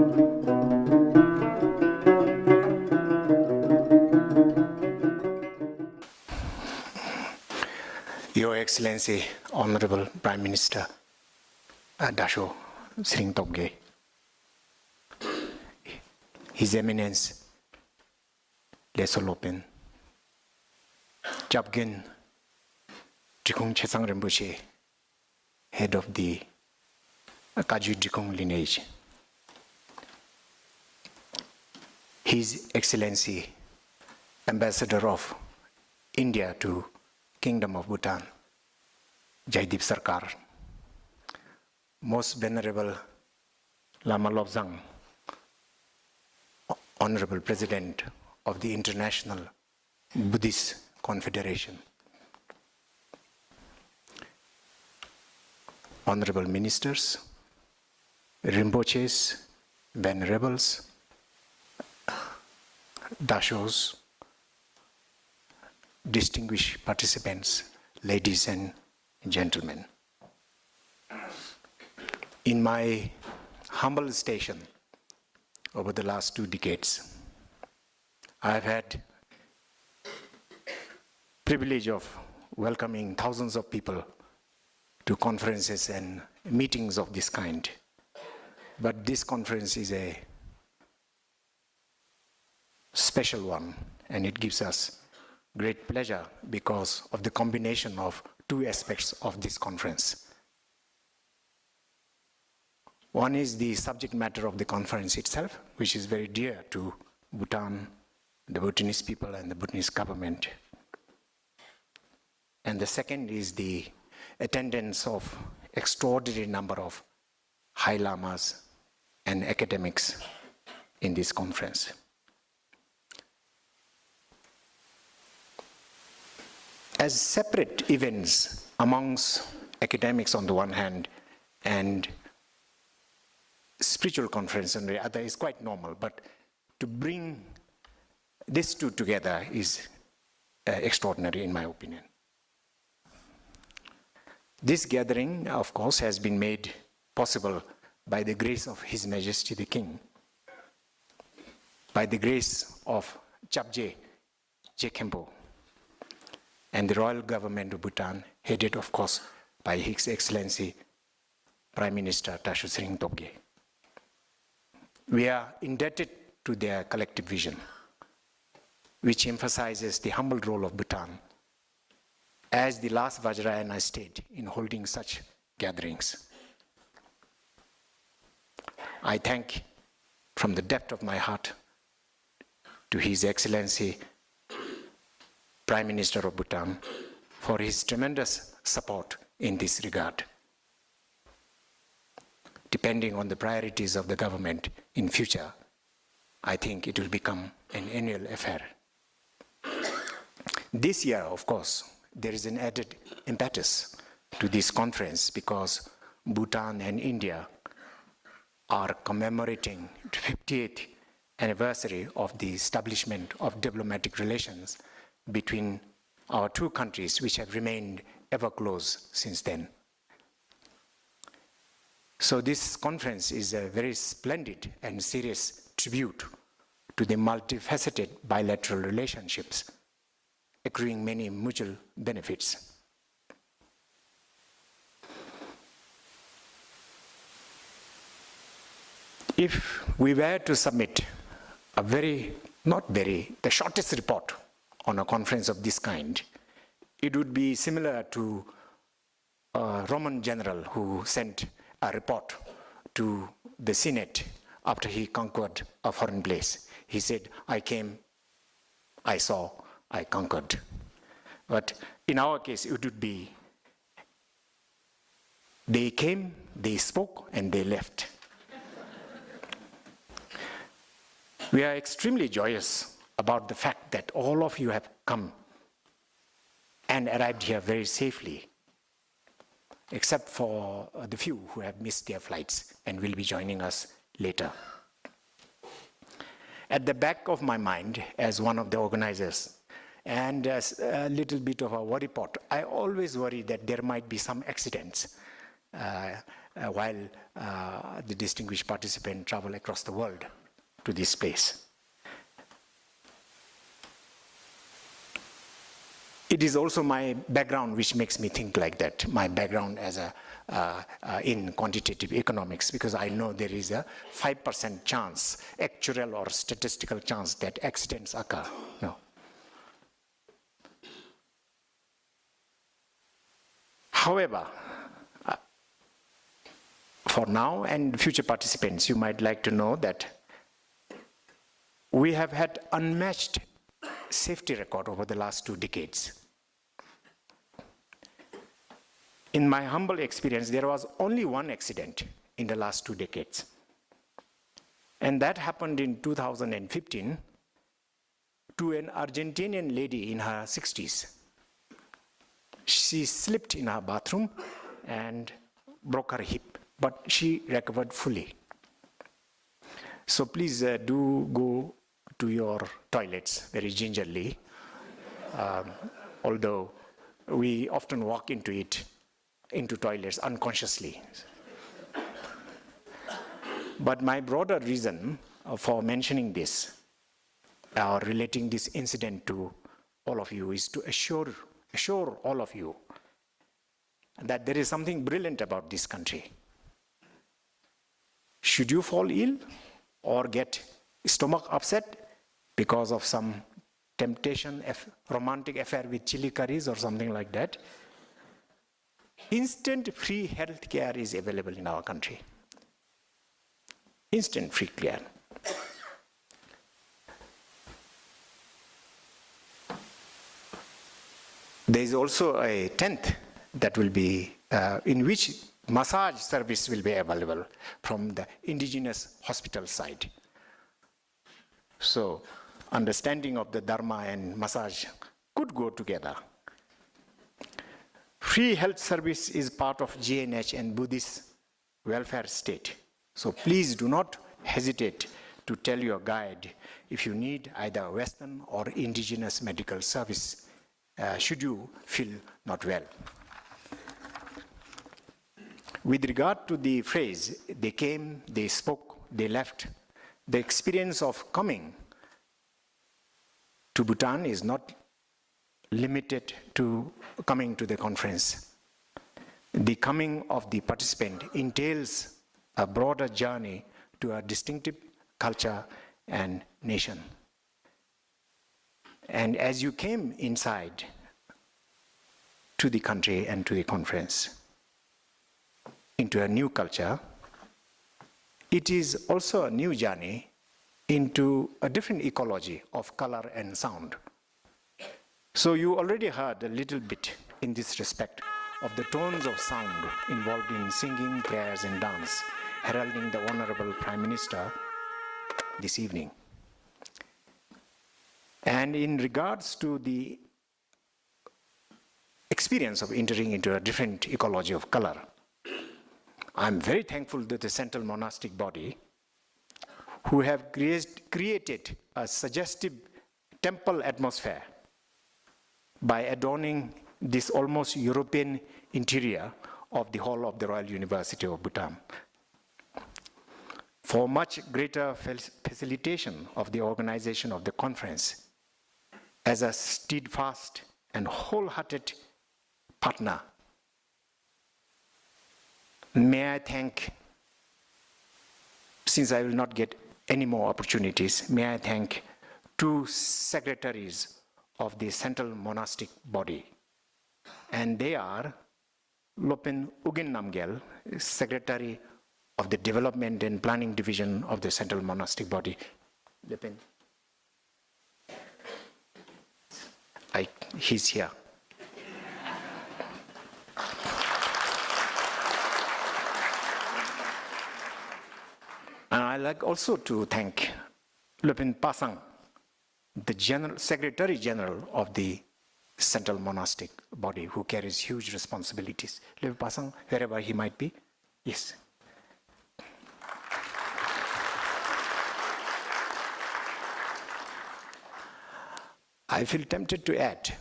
Your Excellency, Honorable Prime Minister Dasho Sring Togge, His Eminence Lesolopen, Jabgen Jikung Chesang Rinpoche, head of the Kaju Jikung lineage, His Excellency Ambassador of India to Kingdom of Bhutan, Jaidip Sarkar, Most Venerable Lama Lobsang, Honorable President of the International Buddhist Confederation, Honorable Ministers, Rinpoches, Venerables, Dashos, distinguished participants, ladies and gentlemen. In my humble station over the last 2 decades, I have had privilege of welcoming thousands of people to conferences and meetings of this kind. But this conference is a special one, and it gives us great pleasure because of the combination of 2 aspects of this conference. One is the subject matter of the conference itself, which is very dear to Bhutan, the Bhutanese people, and the Bhutanese government. And the second is the attendance of extraordinary number of High Lamas and academics in this conference. As separate events amongst academics on the one hand and spiritual conference on the other is quite normal, but to bring these 2 together is extraordinary in my opinion. This gathering, of course, has been made possible by the grace of His Majesty the King, by the grace of Chapje Jekhenpo, and the royal government of Bhutan, headed, of course, by His Excellency Prime Minister Dasho Sring Togge. We are indebted to their collective vision, which emphasizes the humble role of Bhutan as the last Vajrayāna state in holding such gatherings. I thank from the depth of my heart to His Excellency Prime Minister of Bhutan for his tremendous support in this regard. Depending on the priorities of the government in future, I think it will become an annual affair. This year, of course, there is an added impetus to this conference because Bhutan and India are commemorating the 50th anniversary of the establishment of diplomatic relations between our 2 countries, which have remained ever close since then. So this conference is a very splendid and serious tribute to the multifaceted bilateral relationships, accruing many mutual benefits. If we were to submit the shortest report on a conference of this kind, it would be similar to a Roman general who sent a report to the Senate after he conquered a foreign place. He said, I came, I saw, I conquered. But in our case, it would be, they came, they spoke, and they left. We are extremely joyous about the fact that all of you have come and arrived here very safely, except for the few who have missed their flights and will be joining us later. At the back of my mind, as one of the organizers, and as a little bit of a worry pot, I always worry that there might be some accidents while the distinguished participant travel across the world to this place. It is also my background which makes me think like that, my background as in quantitative economics, because I know there is a 5% chance, actual or statistical chance, that accidents occur. No. However, for now and future participants, you might like to know that we have had unmatched safety record over the last 2 decades. In my humble experience, there was only 1 accident in the last 2 decades. And that happened in 2015 to an Argentinian lady in her 60s. She slipped in her bathroom and broke her hip, but she recovered fully. So please do go to your toilets very gingerly, although we often walk into toilets unconsciously. But my broader reason for mentioning this or relating this incident to all of you is to assure all of you that there is something brilliant about this country. Should you fall ill or get stomach upset because of some temptation, romantic affair with chili curries or something like that, instant free health care is available in our country. Instant free care. There is also a 10th that will be, in which massage service will be available from the indigenous hospital side. So, understanding of the Dharma and massage could go together. Free health service is part of GNH and Buddhist welfare state. So please do not hesitate to tell your guide if you need either Western or indigenous medical service, should you feel not well. With regard to the phrase, they came, they spoke, they left, the experience of coming to Bhutan is not limited to coming to the conference. The coming of the participant entails a broader journey to a distinctive culture and nation. And as you came inside to the country and to the conference, into a new culture, it is also a new journey into a different ecology of color and sound. So you already heard a little bit in this respect of the tones of sound involved in singing, prayers, and dance, heralding the Honorable Prime Minister this evening. And in regards to the experience of entering into a different ecology of color, I'm very thankful to the Central Monastic Body who have created a suggestive temple atmosphere by adorning this almost European interior of the hall of the Royal University of Bhutan. For much greater facilitation of the organization of the conference, as a steadfast and wholehearted partner, may I thank, since I will not get any more opportunities, may I thank 2 secretaries of the Central Monastic Body. And they are Lopen Ugin Namgyal, Secretary of the Development and Planning Division of the Central Monastic Body. Lopen. He's here. And I'd like also to thank Lopen Pasang, the Secretary General of the Central Monastic Body, who carries huge responsibilities. Lopen Pasang, wherever he might be. Yes. I feel tempted to add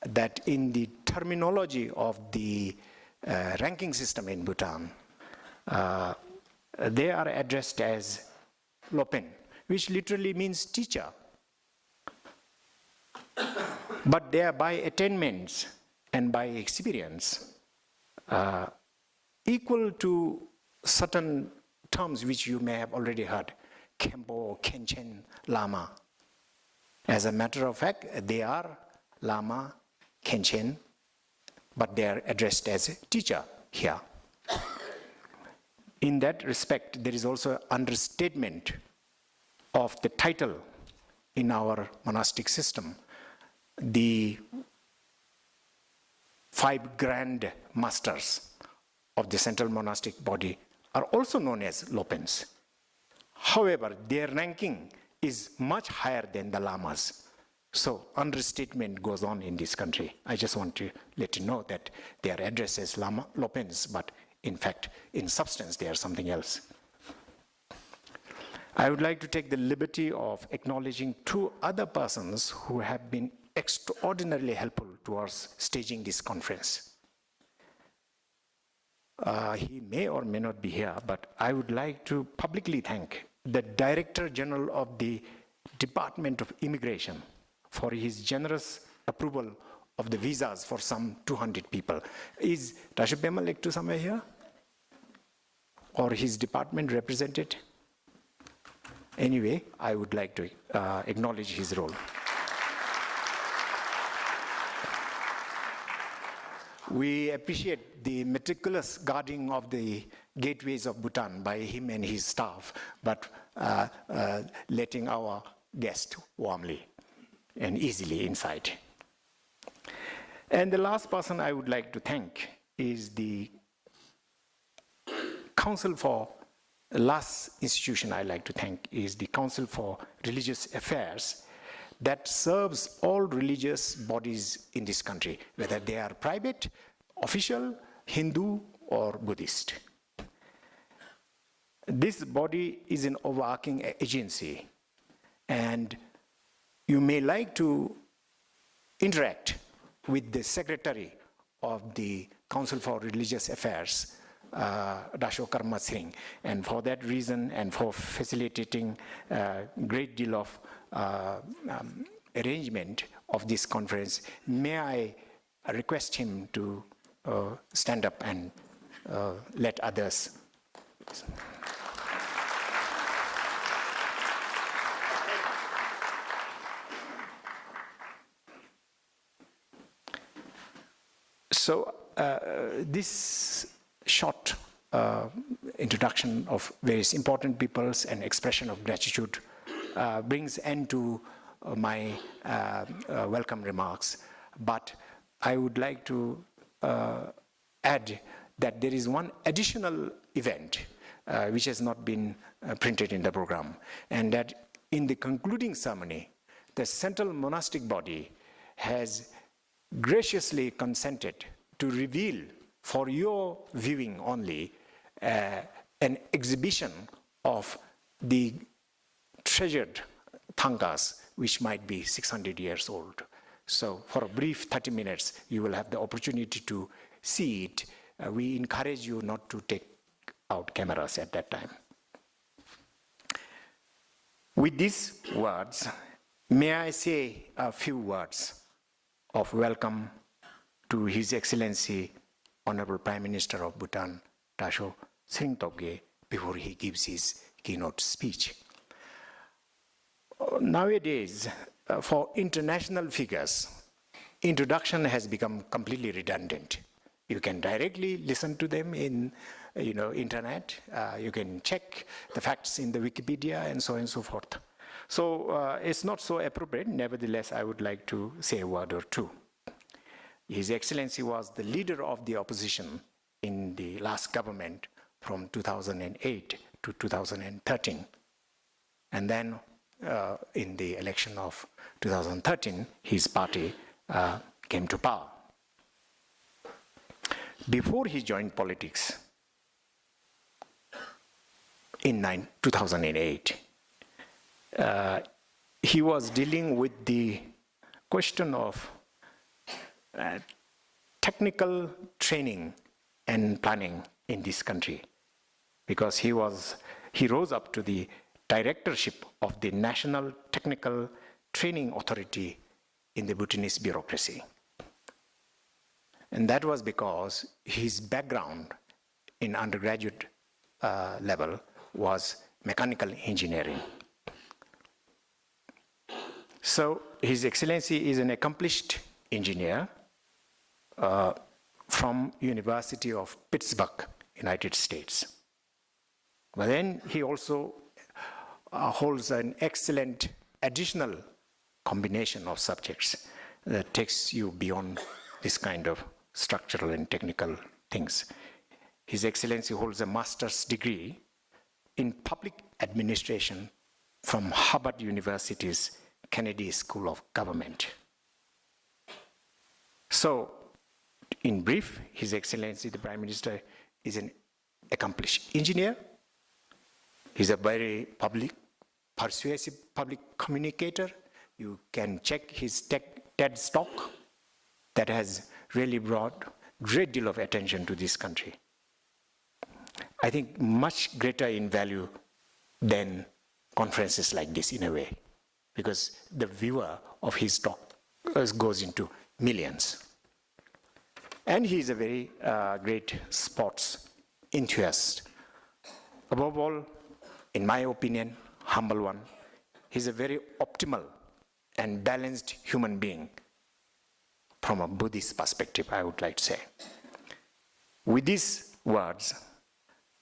that in the terminology of the ranking system in Bhutan, they are addressed as Lopen, which literally means teacher. But they are by attainments and by experience equal to certain terms which you may have already heard, Khenpo, Khenchen, Lama. As a matter of fact, they are Lama, Khenchen, but they are addressed as a teacher here. In that respect, there is also an understatement of the title in our monastic system. The 5 grand masters of the central monastic body are also known as Lopens. However, their ranking is much higher than the Lamas. So understatement goes on in this country. I just want to let you know that they are addressed as Lopens, but in fact, in substance, they are something else. I would like to take the liberty of acknowledging 2 other persons who have been extraordinarily helpful towards staging this conference. He may or may not be here, but I would like to publicly thank the Director General of the Department of Immigration for his generous approval of the visas for some 200 people. Is Dasho Pemalektu somewhere here? Or his department represented? Anyway, I would like to acknowledge his role. We appreciate the meticulous guarding of the gateways of Bhutan by him and his staff, but letting our guests warmly and easily inside. And the last person I would like to thank is the Council for, last institution I like to thank is the Council for Religious Affairs that serves all religious bodies in this country, whether they are private, official, Hindu, or Buddhist. This body is an overarching agency, and you may like to interact with the Secretary of the Council for Religious Affairs, Dasho Karma Singh, and for that reason and for facilitating a great deal of arrangement of this conference, may I request him to stand up and let others. So this short introduction of various important peoples and expression of gratitude brings end to my welcome remarks. But I would like to add that there is one additional event which has not been printed in the program, and that in the concluding ceremony, the central monastic body has graciously consented to reveal for your viewing only an exhibition of the treasured tangas, which might be 600 years old. So for a brief 30 minutes, you will have the opportunity to see it. We encourage you not to take out cameras at that time. With these words, may I say a few words of welcome to His Excellency, Honorable Prime Minister of Bhutan, Dasho Sring Togye, before he gives his keynote speech. Nowadays, for international figures, introduction has become completely redundant. You can directly listen to them in internet. You can check the facts in the Wikipedia and so on and so forth. So it's not so appropriate. Nevertheless, I would like to say a word or two. His Excellency was the leader of the opposition in the last government from 2008 to 2013. And then in the election of 2013, his party came to power. Before he joined politics in 2008, he was dealing with the question of technical training and planning in this country, because he rose up to the directorship of the National Technical Training Authority in the Bhutanese bureaucracy. And that was because his background in undergraduate level was mechanical engineering. So His Excellency is an accomplished engineer from University of Pittsburgh, United States. But then he also holds an excellent additional combination of subjects that takes you beyond this kind of structural and technical things. His Excellency holds a master's degree in public administration from Harvard University's Kennedy School of Government. So, in brief, His Excellency the Prime Minister is an accomplished engineer. He's a very persuasive public communicator. You can check his TED talk that has really brought great deal of attention to this country. I think much greater in value than conferences like this in a way, because the viewer of his talk goes into millions. And he is a very great sports enthusiast. Above all, in my opinion, humble one, he's a very optimal and balanced human being from a Buddhist perspective, I would like to say. With these words,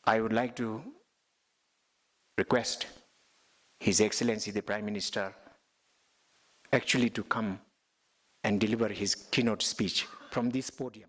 I would like to request His Excellency the Prime Minister actually to come and deliver his keynote speech from this podium.